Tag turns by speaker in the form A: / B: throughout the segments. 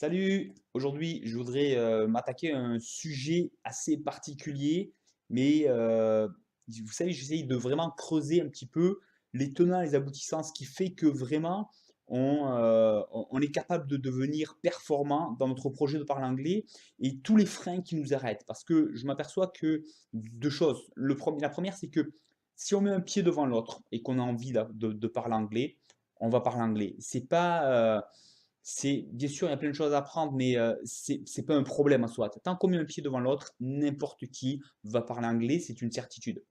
A: Salut! Aujourd'hui, je voudrais m'attaquer à un sujet assez particulier, mais vous savez, j'essaye de vraiment creuser un petit peu les tenants et les aboutissants, ce qui fait que vraiment on est capable de devenir performant dans notre projet de parler anglais et tous les freins qui nous arrêtent. Parce que je m'aperçois que deux choses. La première, c'est que si on met un pied devant l'autre et qu'on a envie de parler anglais, on va parler anglais. C'est bien sûr, il y a plein de choses à apprendre, mais c'est pas un problème en soi. Tant qu'on met un pied devant l'autre, n'importe qui va parler anglais, c'est une certitude.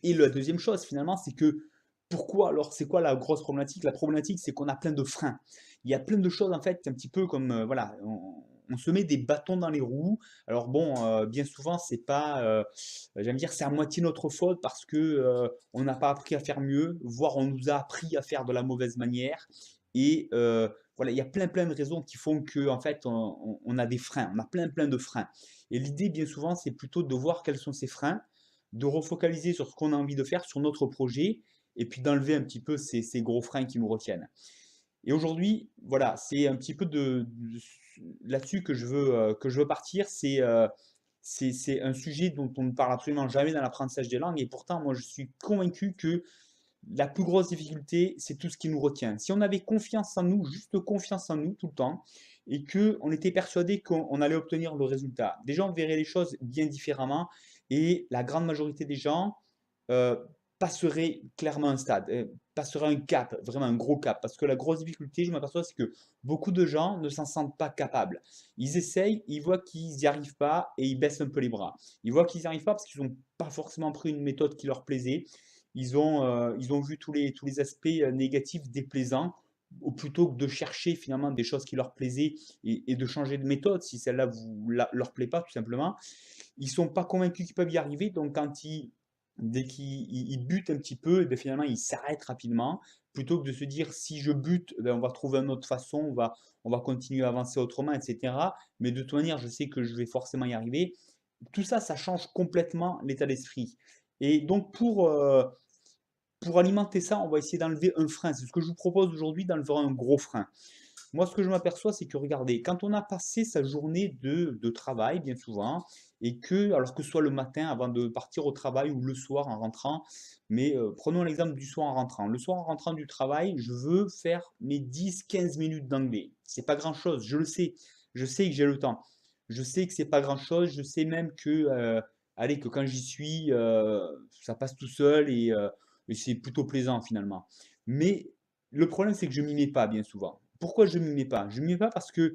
A: Et la deuxième chose, finalement, c'est que pourquoi alors, c'est quoi la grosse problématique? La problématique, c'est qu'on a plein de freins. Il y a plein de choses, en fait, un petit peu comme, voilà, on se met des bâtons dans les roues. Alors bon, bien souvent, c'est pas, j'aime dire, c'est à moitié notre faute parce que on n'a pas appris à faire mieux, voire on nous a appris à faire de la mauvaise manière. Et voilà, il y a plein de raisons qui font que, en fait, on a des freins, on a plein de freins. Et l'idée, bien souvent, c'est plutôt de voir quels sont ces freins, de refocaliser sur ce qu'on a envie de faire, sur notre projet, et puis d'enlever un petit peu ces gros freins qui nous retiennent. Et aujourd'hui, voilà, c'est un petit peu là-dessus que je veux partir. C'est un sujet dont on ne parle absolument jamais dans l'apprentissage des langues, et pourtant, moi, je suis convaincu que la plus grosse difficulté, c'est tout ce qui nous retient. Si on avait confiance en nous, juste confiance en nous tout le temps, et que on était persuadé qu'on allait obtenir le résultat, déjà on verrait les choses bien différemment, et la grande majorité des gens euh, passeraient clairement un stade, passeraient un cap, vraiment un gros cap. Parce que la grosse difficulté, je m'aperçois, c'est que beaucoup de gens ne s'en sentent pas capables. Ils essayent, ils voient qu'ils n'y arrivent pas et ils baissent un peu les bras. Ils voient qu'ils n'y arrivent pas parce qu'ils n'ont pas forcément pris une méthode qui leur plaisait. Ils ont vu tous les aspects négatifs déplaisants, ou plutôt que de chercher finalement des choses qui leur plaisaient et de changer de méthode si celle-là leur plaît pas tout simplement. Ils sont pas convaincus qu'ils peuvent y arriver, donc dès qu'ils butent un petit peu, et bien finalement ils s'arrêtent rapidement, plutôt que de se dire si je bute, ben on va trouver une autre façon, on va continuer à avancer autrement, etc. Mais de toute manière, je sais que je vais forcément y arriver. Tout ça, ça change complètement l'état d'esprit. Et donc pour alimenter ça, on va essayer d'enlever un frein. C'est ce que je vous propose aujourd'hui, d'enlever un gros frein. Moi, ce que je m'aperçois, c'est que regardez, quand on a passé sa journée de travail, bien souvent, et que, alors que ce soit le matin avant de partir au travail ou le soir en rentrant, mais prenons l'exemple du soir en rentrant. Le soir en rentrant du travail, je veux faire mes 10-15 minutes d'anglais. C'est pas grand-chose, je le sais. Je sais que j'ai le temps. Je sais que c'est pas grand-chose. Je sais même que, allez, que quand j'y suis, ça passe tout seul et c'est plutôt plaisant finalement. Mais le problème, c'est que je m'y mets pas bien souvent. Pourquoi je ne m'y mets pas? Je ne m'y mets pas parce que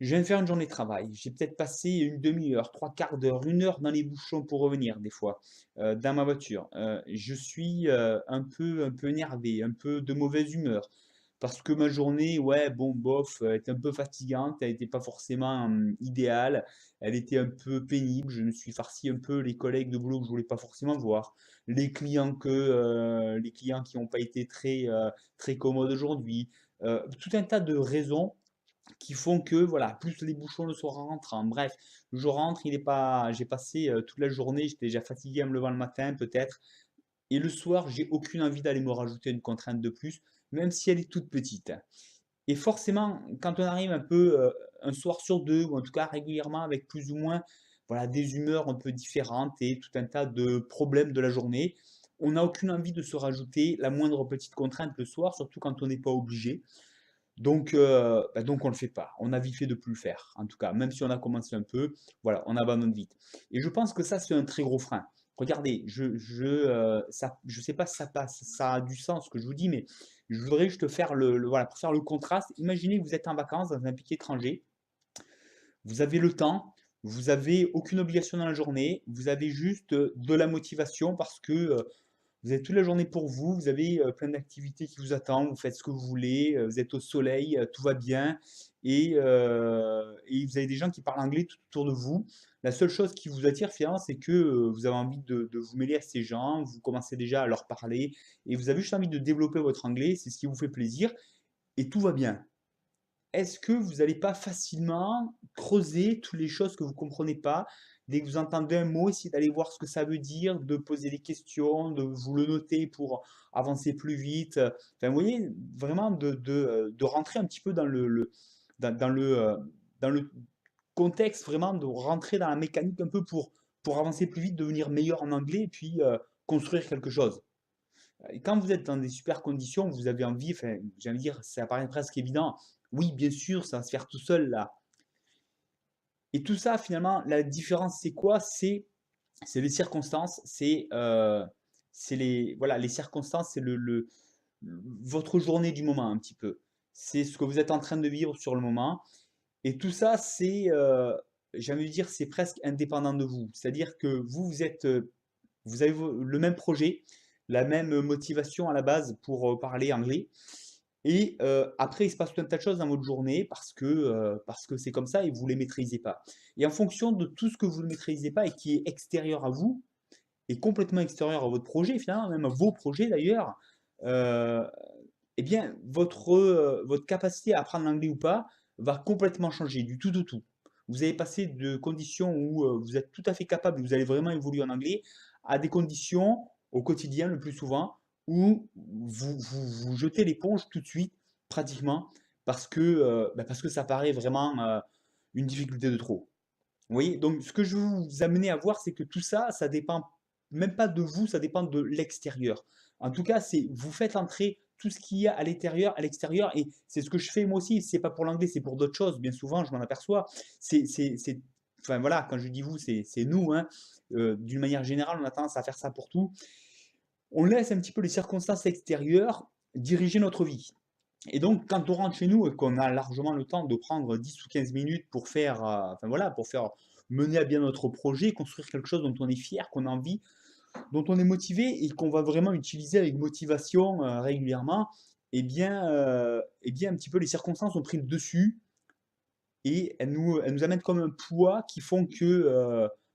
A: je viens de faire une journée de travail. J'ai peut-être passé une demi-heure, trois quarts d'heure, une heure dans les bouchons pour revenir des fois, dans ma voiture. Je suis un peu énervé, un peu de mauvaise humeur. Parce que ma journée, ouais, bon, bof, était un peu fatigante, elle n'était pas forcément idéale, elle était un peu pénible, je me suis farci un peu les collègues de boulot que je voulais pas forcément voir, les clients qui n'ont pas été très commodes aujourd'hui, tout un tas de raisons qui font que, voilà, plus les bouchons le soir en rentrant. Bref, je rentre, il est pas, j'ai passé toute la journée, j'étais déjà fatigué en me levant le matin, peut-être. Et le soir, j'ai aucune envie d'aller me rajouter une contrainte de plus, même si elle est toute petite. Et forcément, quand on arrive un peu un soir sur deux, ou en tout cas régulièrement avec plus ou moins voilà, des humeurs un peu différentes et tout un tas de problèmes de la journée, on n'a aucune envie de se rajouter la moindre petite contrainte le soir, surtout quand on n'est pas obligé. Donc on le fait pas. On a vite fait de plus le faire. En tout cas, même si on a commencé un peu, voilà, on abandonne vite. Et je pense que ça, c'est un très gros frein. Regardez, je sais pas si ça passe, ça a du sens ce que je vous dis, mais je voudrais juste faire voilà, pour faire le contraste. Imaginez que vous êtes en vacances dans un pays étranger, vous avez le temps, vous avez aucune obligation dans la journée, vous avez juste de la motivation parce que vous avez toute la journée pour vous, vous avez plein d'activités qui vous attendent, vous faites ce que vous voulez, vous êtes au soleil, tout va bien, et vous avez des gens qui parlent anglais tout autour de vous. La seule chose qui vous attire finalement, c'est que vous avez envie de vous mêler à ces gens, vous commencez déjà à leur parler, et vous avez juste envie de développer votre anglais, c'est ce qui vous fait plaisir, et tout va bien. Est-ce que vous n'allez pas facilement creuser toutes les choses que vous ne comprenez pas? Dès que vous entendez un mot, essayez d'aller voir ce que ça veut dire, de poser des questions, de vous le noter pour avancer plus vite. Enfin, vous voyez, vraiment de rentrer un petit peu dans le contexte vraiment de rentrer dans la mécanique un peu pour avancer plus vite, devenir meilleur en anglais et puis construire quelque chose. Et quand vous êtes dans des super conditions, vous avez envie, enfin, j'ai envie de dire, ça paraît presque évident. Oui, bien sûr, ça va se faire tout seul là. Et tout ça, finalement, la différence, c'est quoi? C'est les circonstances, c'est les, voilà, les circonstances, c'est votre journée du moment un petit peu. C'est ce que vous êtes en train de vivre sur le moment. Et tout ça, j'ai envie de dire, c'est presque indépendant de vous. C'est-à-dire que vous êtes, vous avez le même projet, la même motivation à la base pour parler anglais. Et après, il se passe tout un tas de choses dans votre journée parce que c'est comme ça et vous ne les maîtrisez pas. Et en fonction de tout ce que vous ne maîtrisez pas et qui est extérieur à vous, et complètement extérieur à votre projet, finalement, même à vos projets d'ailleurs, euh, eh bien, votre capacité à apprendre l'anglais ou pas va complètement changer du tout au tout. Vous allez passer de conditions où vous êtes tout à fait capable, vous allez vraiment évoluer en anglais, à des conditions au quotidien le plus souvent où vous jetez l'éponge tout de suite, pratiquement, parce que ça paraît vraiment une difficulté de trop. Vous voyez, donc ce que je veux vous amener à voir, c'est que tout ça, ça dépend même pas de vous, ça dépend de l'extérieur. En tout cas, c'est vous faites entrer tout ce qu'il y a à l'extérieur, et c'est ce que je fais moi aussi. C'est pas pour l'anglais, c'est pour d'autres choses. Bien souvent, je m'en aperçois. Enfin voilà, quand je dis vous, c'est nous. Hein. D'une manière générale, on a tendance à faire ça pour tout. On laisse un petit peu les circonstances extérieures diriger notre vie. Et donc, quand on rentre chez nous et qu'on a largement le temps de prendre 10 ou 15 minutes pour faire, enfin voilà, pour faire mener à bien notre projet, construire quelque chose dont on est fier, qu'on a envie, dont on est motivé et qu'on va vraiment utiliser avec motivation régulièrement, eh bien, un petit peu les circonstances ont pris le dessus et elles nous amènent comme un poids qui font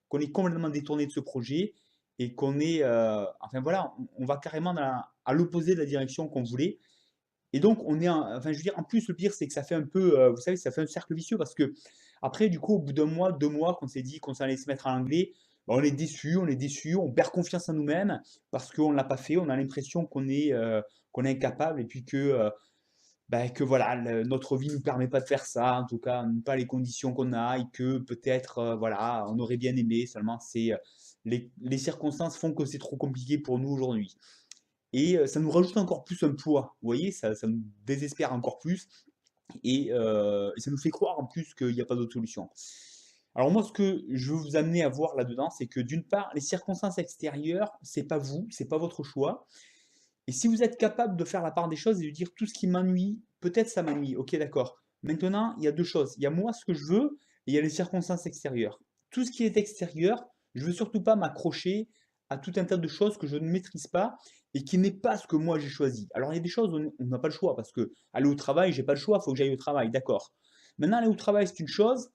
A: qu'on est complètement détourné de ce projet et qu'on est, enfin voilà, on va carrément à l'opposé de la direction qu'on voulait. Et donc, enfin, je veux dire, en plus, le pire, c'est que ça fait un peu, vous savez, ça fait un cercle vicieux parce que, après, du coup, au bout d'un mois, 2 mois, qu'on s'est dit qu'on allait se mettre à l'anglais, bah, on est déçu, on perd confiance en nous-mêmes parce qu'on ne l'a pas fait, on a l'impression qu'on est incapable et puis que voilà, notre vie ne nous permet pas de faire ça, en tout cas, pas les conditions qu'on a et que peut-être, voilà, on aurait bien aimé, seulement les circonstances font que c'est trop compliqué pour nous aujourd'hui. Et ça nous rajoute encore plus un poids, vous voyez, ça nous désespère encore plus et ça nous fait croire en plus qu'il n'y a pas d'autre solution. Alors moi, ce que je veux vous amener à voir là-dedans, c'est que d'une part, les circonstances extérieures, c'est pas vous, c'est pas votre choix. Et si vous êtes capable de faire la part des choses et de dire tout ce qui m'ennuie, peut-être ça m'ennuie, ok d'accord. Maintenant, il y a deux choses. Il y a moi ce que je veux et il y a les circonstances extérieures. Tout ce qui est extérieur, je ne veux surtout pas m'accrocher à tout un tas de choses que je ne maîtrise pas et qui n'est pas ce que moi j'ai choisi. Alors il y a des choses où on n'a pas le choix parce que aller au travail, j'ai pas le choix, il faut que j'aille au travail, d'accord. Maintenant, aller au travail, c'est une chose.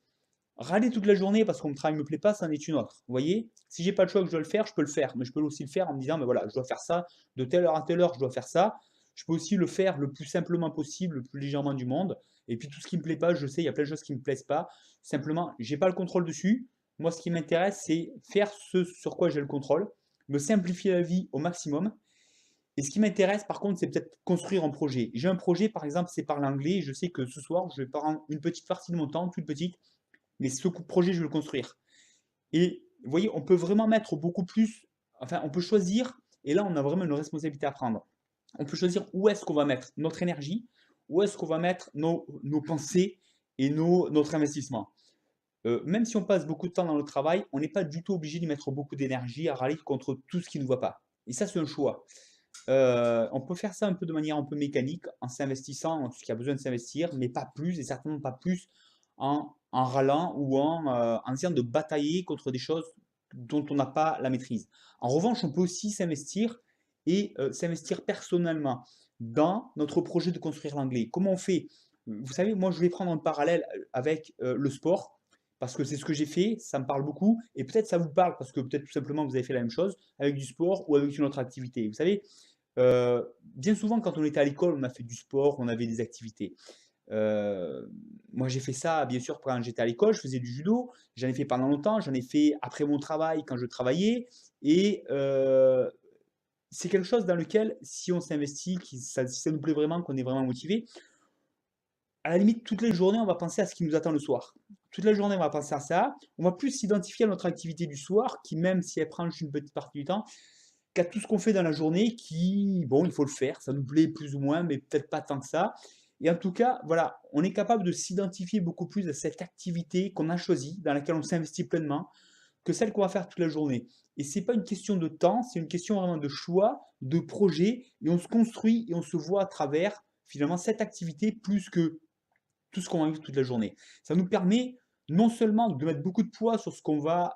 A: Râler toute la journée parce que mon travail ne me plaît pas, c'en est une autre. Vous voyez? Si j'ai pas le choix que je dois le faire, je peux le faire. Mais je peux aussi le faire en me disant, mais voilà, je dois faire ça, de telle heure à telle heure, je dois faire ça. Je peux aussi le faire le plus simplement possible, le plus légèrement du monde. Et puis tout ce qui ne me plaît pas, je sais, il y a plein de choses qui ne me plaisent pas. Simplement, j'ai pas le contrôle dessus. Moi, ce qui m'intéresse, c'est faire ce sur quoi j'ai le contrôle, me simplifier la vie au maximum. Et ce qui m'intéresse, par contre, c'est peut-être construire un projet. J'ai un projet, par exemple, c'est par l'anglais. Je sais que ce soir, je vais prendre une petite partie de mon temps, toute petite, mais ce projet, je vais le construire. Et vous voyez, on peut vraiment mettre beaucoup plus, enfin, on peut choisir, et là, on a vraiment une responsabilité à prendre. On peut choisir où est-ce qu'on va mettre notre énergie, où est-ce qu'on va mettre nos pensées et notre investissement. Même si on passe beaucoup de temps dans le travail, on n'est pas du tout obligé d'y mettre beaucoup d'énergie à râler contre tout ce qui ne va pas. Et ça, c'est un choix. On peut faire ça un peu de manière un peu mécanique, en s'investissant en ce qui a besoin de s'investir, mais pas plus, et certainement pas plus en râlant ou en essayant de batailler contre des choses dont on n'a pas la maîtrise. En revanche, on peut aussi s'investir et s'investir personnellement dans notre projet de construire l'anglais. Comment on fait? Vous savez, moi je vais prendre un parallèle avec le sport, parce que c'est ce que j'ai fait, ça me parle beaucoup, et peut-être ça vous parle, parce que peut-être tout simplement vous avez fait la même chose avec du sport ou avec une autre activité. Vous savez, bien souvent, quand on était à l'école, on a fait du sport, on avait des activités. Euh, Moi, j'ai fait ça, bien sûr, quand j'étais à l'école, je faisais du judo, j'en ai fait pendant longtemps, j'en ai fait après mon travail, quand je travaillais, et c'est quelque chose dans lequel, si on s'investit, si ça nous plaît vraiment, qu'on est vraiment motivé, à la limite, toutes les journées, on va penser à ce qui nous attend le soir. Toute la journée, on va penser à ça. On va plus s'identifier à notre activité du soir, qui même si elle prend juste une petite partie du temps, qu'à tout ce qu'on fait dans la journée, qui, bon, il faut le faire, ça nous plaît plus ou moins, mais peut-être pas tant que ça. Et en tout cas, voilà, on est capable de s'identifier beaucoup plus à cette activité qu'on a choisie, dans laquelle on s'investit pleinement, que celle qu'on va faire toute la journée. Et c'est pas une question de temps, c'est une question vraiment de choix, de projet, et on se construit et on se voit à travers finalement cette activité plus que tout ce qu'on va vivre toute la journée. Ça nous permet non seulement de mettre beaucoup de poids sur ce qu'on va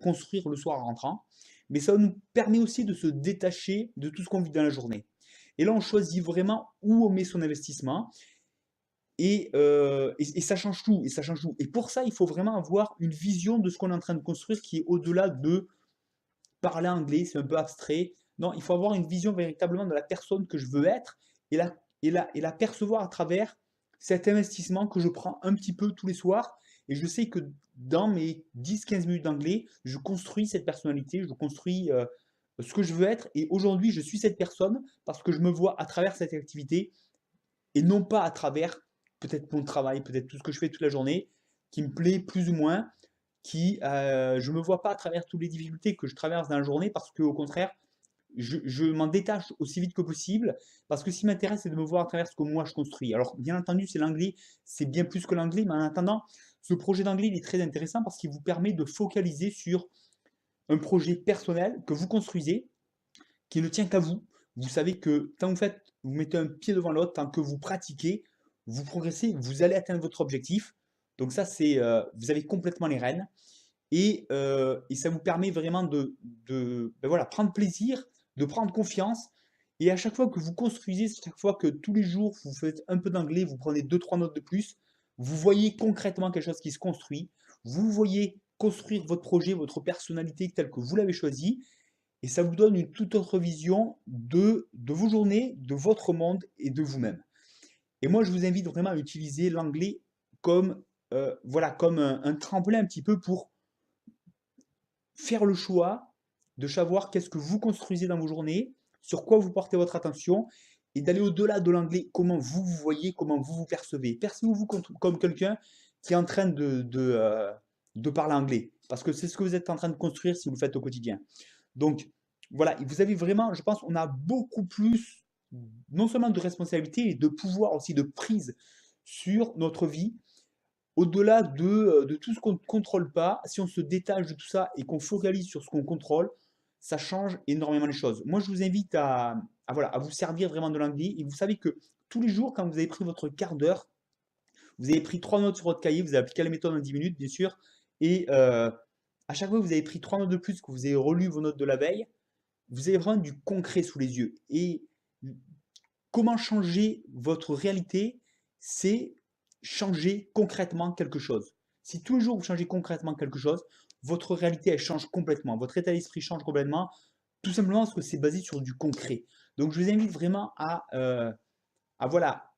A: construire le soir en rentrant, mais ça nous permet aussi de se détacher de tout ce qu'on vit dans la journée. Et là, on choisit vraiment où on met son investissement et ça change tout. Et ça change tout. Et pour ça, il faut vraiment avoir une vision de ce qu'on est en train de construire qui est au-delà de parler anglais, c'est un peu abstrait. Non, il faut avoir une vision véritablement de la personne que je veux être et la percevoir à travers cet investissement que je prends un petit peu tous les soirs. Et je sais que dans mes 10-15 minutes d'anglais, je construis cette personnalité, je construis ce que je veux être. Et aujourd'hui, je suis cette personne parce que je me vois à travers cette activité et non pas à travers peut-être mon travail, peut-être tout ce que je fais toute la journée, qui me plaît plus ou moins, je ne me vois pas à travers toutes les difficultés que je traverse dans la journée parce qu'au contraire, je m'en détache aussi vite que possible parce que ce qui m'intéresse, c'est de me voir à travers ce que moi je construis. Alors, bien entendu, c'est l'anglais, c'est bien plus que l'anglais, mais en attendant, ce projet d'anglais, il est très intéressant parce qu'il vous permet de focaliser sur un projet personnel que vous construisez, qui ne tient qu'à vous. Vous savez que tant que vous mettez un pied devant l'autre, tant que vous pratiquez, vous progressez, vous allez atteindre votre objectif. Donc ça, vous avez complètement les rênes et ça vous permet vraiment ben voilà, prendre plaisir, de prendre confiance. Et à chaque fois que vous construisez, chaque fois que tous les jours vous faites un peu d'anglais, vous prenez deux trois notes de plus, vous voyez concrètement quelque chose qui se construit, vous voyez construire votre projet, votre personnalité telle que vous l'avez choisi, et ça vous donne une toute autre vision de vos journées, de votre monde et de vous-même. Et moi, je vous invite vraiment à utiliser l'anglais comme, voilà, comme un tremplin un petit peu pour faire le choix de savoir qu'est-ce que vous construisez dans vos journées, sur quoi vous portez votre attention, et d'aller au-delà de l'anglais, comment vous vous voyez, comment vous vous percevez. Percevez-vous comme quelqu'un qui est en train de parler anglais, parce que c'est ce que vous êtes en train de construire si vous le faites au quotidien. Donc, voilà, vous avez vraiment, je pense, on a beaucoup plus, non seulement de responsabilité, mais de pouvoir aussi, de prise sur notre vie, au-delà de tout ce qu'on ne contrôle pas. Si on se détache de tout ça et qu'on focalise sur ce qu'on contrôle, ça change énormément les choses. Moi, je vous invite voilà, à vous servir vraiment de l'anglais. Et vous savez que tous les jours, quand vous avez pris votre quart d'heure, vous avez pris 3 notes sur votre cahier, vous avez appliqué la méthode en 10 minutes, bien sûr, et à chaque fois que vous avez pris 3 notes de plus, que vous avez relu vos notes de la veille, vous avez vraiment du concret sous les yeux. Et comment changer votre réalité, c'est changer concrètement quelque chose. Si tous les jours vous changez concrètement quelque chose, votre réalité elle change complètement, votre état d'esprit change complètement, tout simplement parce que c'est basé sur du concret. Donc je vous invite vraiment voilà,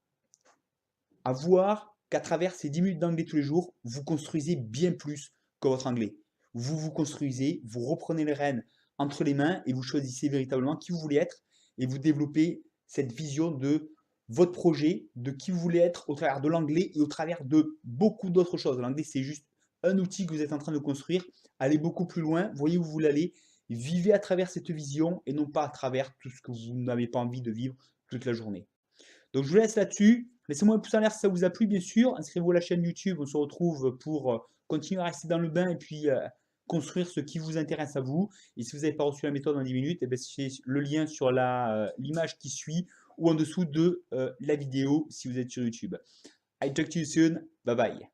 A: à voir qu'à travers ces 10 minutes d'anglais tous les jours, vous construisez bien plus que votre anglais. Vous vous construisez, vous reprenez les rênes entre les mains et vous choisissez véritablement qui vous voulez être et vous développez cette vision de votre projet, de qui vous voulez être au travers de l'anglais et au travers de beaucoup d'autres choses. L'anglais, c'est juste un outil que vous êtes en train de construire. Allez beaucoup plus loin, voyez où vous voulez aller, vivez à travers cette vision et non pas à travers tout ce que vous n'avez pas envie de vivre toute la journée. Donc je vous laisse là-dessus. Laissez-moi un pouce en l'air si ça vous a plu, bien sûr. Inscrivez-vous à la chaîne YouTube. On se retrouve pour continuer à rester dans le bain et puis construire ce qui vous intéresse à vous. Et si vous n'avez pas reçu la méthode en 10 minutes, eh c'est le lien sur l'image qui suit ou en dessous de la vidéo si vous êtes sur YouTube. I talk to you soon. Bye bye.